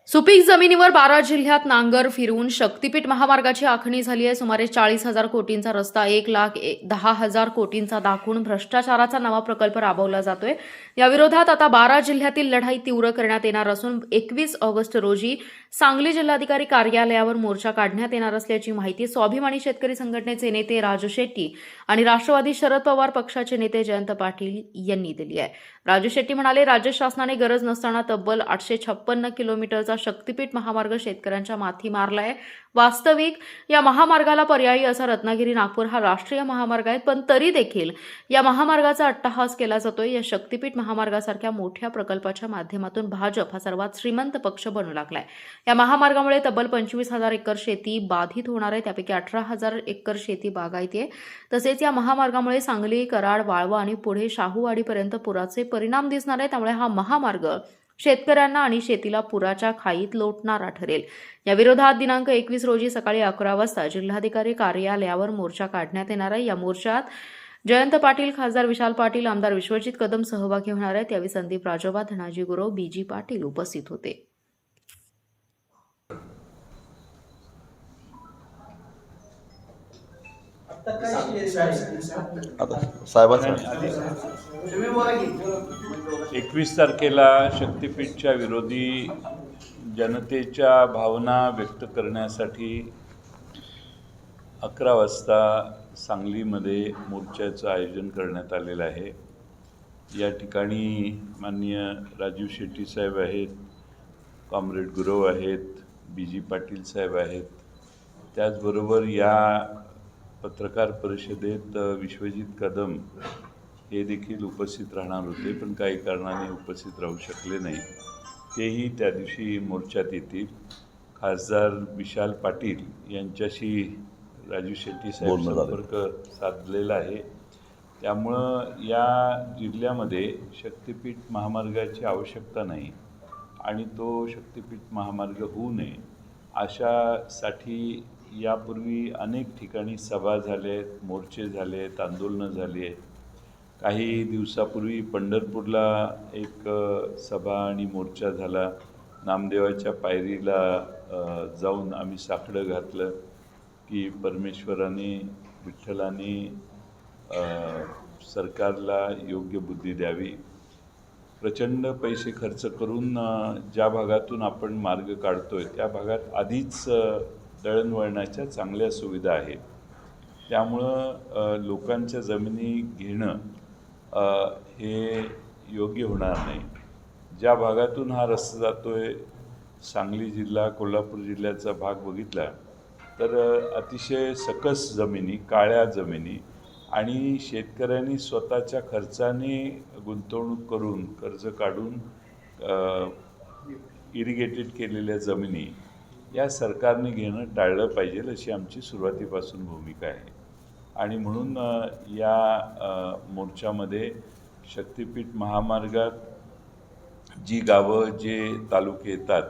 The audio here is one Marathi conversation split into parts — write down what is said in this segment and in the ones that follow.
सुपीक जमिनीवर 12 जिल्ह्यात नांगर फिरवून शक्तीपीठ महामार्गाची आखणी झाली आहे। सुमारे 40,000 कोटींचा रस्ता 1,10,000 कोटींचा दाखवून भ्रष्टाचाराचा नवा प्रकल्प राबवला जातोय। या विरोधात आता 12 जिल्ह्यातील लढाई तीव्र करण्यात येणार असून 21 ऑगस्ट रोजी सांगली जिल्हाधिकारी कार्यालयावर मोर्चा काढण्यात येणार असल्याची माहिती स्वाभिमानी शेतकरी संघटनेचे नेते राजू शेट्टी आणि राष्ट्रवादी शरद पवार पक्षाचे नेते जयंत पाटील यांनी दिली आहे। राजू शेट्टी म्हणाले, राज्य शासनाने गरज नसताना तब्बल 856 किलोमीटरचा शक्तीपीठ महामार्ग शेतकऱ्यांच्या माथी मारलाय। वास्तविक या महामार्गाला पर्यायी असा रत्नागिरी नागपूर हा राष्ट्रीय महामार्ग आहे, पण तरी देखील या महामार्गाचा अट्टहास केला जातोय। या शक्तीपीठ महामार्गासारख्या मोठ्या प्रकल्पाच्या माध्यमातून भाजप हा सर्वात श्रीमंत पक्ष बनू लागलाय। या महामार्गामुळे तब्बल 25,000 एकर शेती बाधित होणार आहे, त्यापैकी 18,000 एकर शेती बागायती आहे। तसेच या महामार्गामुळे सांगली, कराड, वाळवा आणि पुढे शाहूवाडीपर्यंत पुराचे परिणाम दिसणार आहे। त्यामुळे हा महामार्ग शेतकऱ्यांना आणि शेतीला पुराच्या खाईत लोटणारा ठरेल। या विरोधात दिनांक 21 रोजी सकाळी 11 वाजता जिल्हाधिकारी कार्यालयावर मोर्चा काढण्यात येणार आहे। या मोर्चात जयंत पाटील, खासदार विशाल पाटील, आमदार विश्वजित कदम सहभागी होणार आहेत। यावेळी संदीप राजोबा, धनाजी गुरव, बीजी पाटील उपस्थित होते। साहेबांचं 21 तारखेला शक्तीपीठच्या विरोधी जनतेच्या भावना व्यक्त करण्यासाठी 11 वाजता सांगलीमध्ये मोर्चाचं आयोजन करण्यात आलेलं आहे। या ठिकाणी माननीय राजू शेट्टी साहेब आहेत, कॉम्रेड गुरव आहेत, बीजी पाटील साहेब आहेत। त्याचबरोबर या पत्रकार परिषदेत विश्वजित कदम हे देखील उपस्थित राहणार होते, पण काही कारणाने उपस्थित राहू शकले नाही। तेही त्या दिवशी मोर्चात येतील। खासदार विशाल पाटील यांच्याशी राजू शेट्टी साहेब संपर्क साधलेला आहे। त्यामुळं या जिल्ह्यामध्ये शक्तीपीठ महामार्गाची आवश्यकता नाही आणि तो शक्तीपीठ महामार्ग होऊ नये अशासाठी यापूर्वी अनेक ठिकाणी सभा झाल्या आहेत, मोर्चे झाले आहेत, आंदोलनं झाली आहेत। काही दिवसापूर्वी पंढरपूरला एक सभा आणि मोर्चा झाला। नामदेवाच्या पायरीला जाऊन आम्ही साकडं घातलं की परमेश्वराने, विठ्ठलाने सरकारला योग्य बुद्धी द्यावी। प्रचंड पैसे खर्च करून ज्या भागातून आपण मार्ग काढतोय त्या भागात आधीच दळणवळणाच्या चांगल्या सुविधा आहेत। त्यामुळं लोकांच्या जमिनी घेणं हे योग्य होणार नाही। ज्या भागातून हा रस्ता जातोय, सांगली जिल्हा, कोल्हापूर जिल्ह्याचा भाग बघितला तर अतिशय सकस जमिनी, काळ्या जमिनी आणि शेतकऱ्यांनी स्वतःच्या खर्चाने गुंतवणूक करून, कर्ज काढून इरिगेटेड केलेल्या जमिनी या सरकारने घेणं टाळलं पाहिजे अशी आमची सुरुवातीपासून भूमिका आहे। आणि म्हणून या मोर्चामध्ये शक्तीपीठ महामार्गात जी गावं, जे तालुके येतात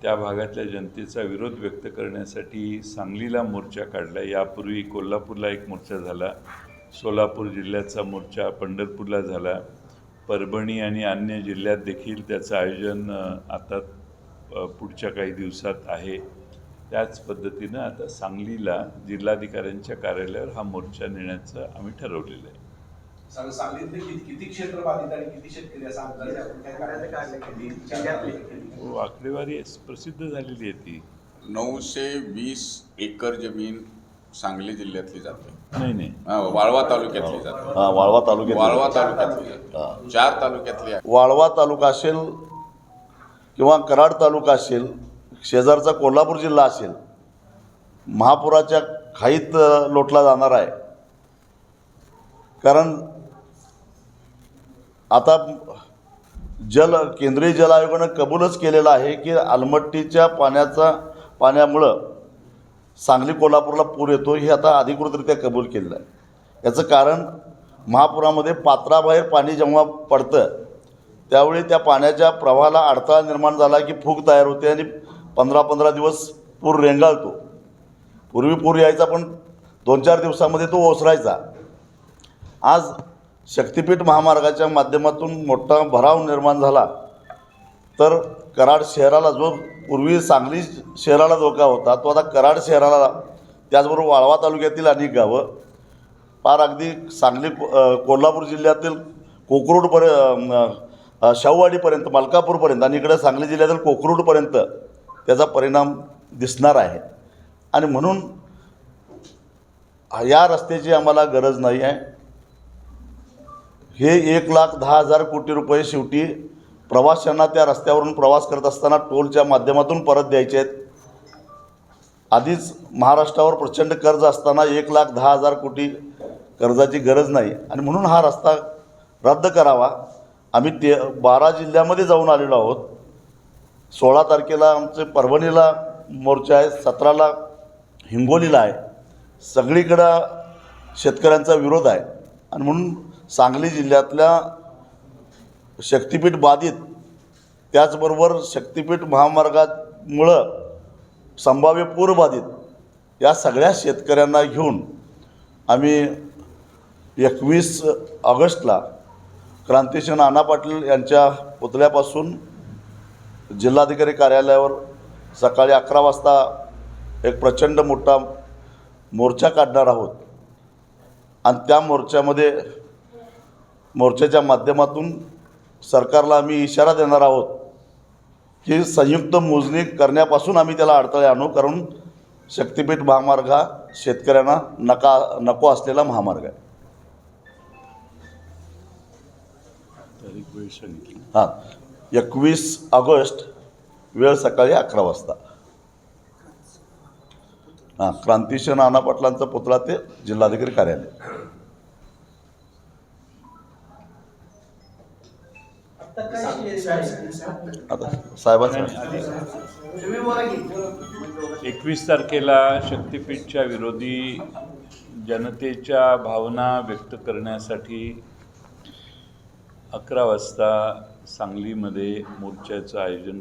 त्या भागातल्या जनतेचा विरोध व्यक्त करण्यासाठी सांगलीला मोर्चा काढला। यापूर्वी कोल्हापूरला एक मोर्चा झाला, सोलापूर जिल्ह्याचा मोर्चा पंढरपूरला झाला, परभणी आणि अन्य जिल्ह्यात देखील त्याचं आयोजन आता पुढच्या काही दिवसात आहे। त्याच पद्धतीनं आता सांगलीला जिल्हाधिकाऱ्यांच्या कार्यालयावर हा मोर्चा नेण्याचं आम्ही ठरवलेलं आहे। सांगलीतले किती क्षेत्र बाधित आणि किती शेतकरी असा अंदाज आपण काय करायचं? आकडेवारी प्रसिद्ध झालेली आहे ती 920 एकर जमीन सांगली जिल्ह्यातली जाते। नाही, वाळवा तालुक्यातली जाते। वाळवा तालुक्यात जाते। 4 तालुक्यातली आहे। वाळवा तालुका असेल किंवा कराड तालुका असेल, शेजारचा कोल्हापूर जिल्हा असेल, महापुराच्या खाईत लोटला जाणार आहे। कारण आता केंद्रीय जल आयोगानं कबूलच केलेलं आहे की अलमट्टीच्या पाण्यामुळं सांगली कोल्हापूरला पूर येतो, हे आता अधिकृतरित्या कबूल केलेलं आहे। याचं कारण महापुरामध्ये पात्राबाहेर पाणी जेव्हा पडतं त्यावेळी त्या पाण्याच्या प्रवाहाला अडथळा निर्माण झाला की फूग तयार होते आणि 15-15 दिवस पूर रेंगाळतो। पूर्वी पूर यायचा पण 2-4 दिवसामध्ये तो ओसरायचा। आज शक्तीपीठ महामार्गाच्या माध्यमातून मोठा भराव निर्माण झाला तर कराड शहराला जो पूर्वी सांगली शहराला धोका होता तो आता कराड शहराला, त्याचबरोबर वाळवा तालुक्यातील अनेक गावं, पार अगदी सांगली कोल्हापूर जिल्ह्यातील कोकरूडपर्यंत, शाहूवाडीपर्यंत, मलकापूरपर्यंत आणि इकडे सांगली जिल्ह्यातील कोकरूडपर्यंत त्याचा परिणाम दिसणार आहे. आणि म्हणून या रस्त्याची आम्हाला गरज नाही आहे. हे 1,10,000 कोटी रुपये शेवटी प्रवाशांना त्या रस्त्यावरून प्रवास करत असताना टोलच्या माध्यमातून परत द्यायचे आहेत. आधीच महाराष्ट्रावर प्रचंड कर्ज असताना 1,10,000 कोटी कर्जाची गरज नाही आणि म्हणून हा रस्ता रद्द करावा. आम्ही 12 जिल्ह्यामध्ये जाऊन आलेलो आहोत. 16 तारखेला आमचे परभणीला मोर्चा आहे, 17ला हिंगोलीला आहे. सगळीकडं शेतकऱ्यांचा विरोध आहे आणि म्हणून सांगली जिल्ह्यातल्या शक्तिपीठ बाधित, त्याचबरोबर शक्तिपीठ महामार्गामुळं संभाव्य पूरबाधित या सगळ्या शेतकऱ्यांना घेऊन आम्ही 21 ऑगस्टला क्रांतिसिंह नाना पाटील यांच्या पुतळ्यापासून जिल्हाधिकारी कार्यालयावर सकाळी 11 वाजता एक प्रचंड मोठा मोर्चा काढणार आहोत आणि त्या मोर्चाच्या माध्यमातून सरकारला आम्ही इशारा देणार आहोत की संयुक्त मोजणी करण्यापासून आम्ही त्याला अडथळे आणू, कारण शक्तिपीठ महामार्ग हा शेतकऱ्यांना नको असलेला महामार्ग आहे. तारीख वेळ सांगितली. हां, 21 ऑगस्ट, वेळ सकाळी 11 वाजता. हां, क्रांतिसिंह नाना पाटलांचा पुतळा ते जिल्हाधिकारी कार्यालय. आता साहेबांचं 21 तारखेला शक्तिपीठच्या विरोधी जनतेच्या भावना व्यक्त करण्यासाठी 11 वाजता सांगलीमध्ये मोर्चाचं आयोजन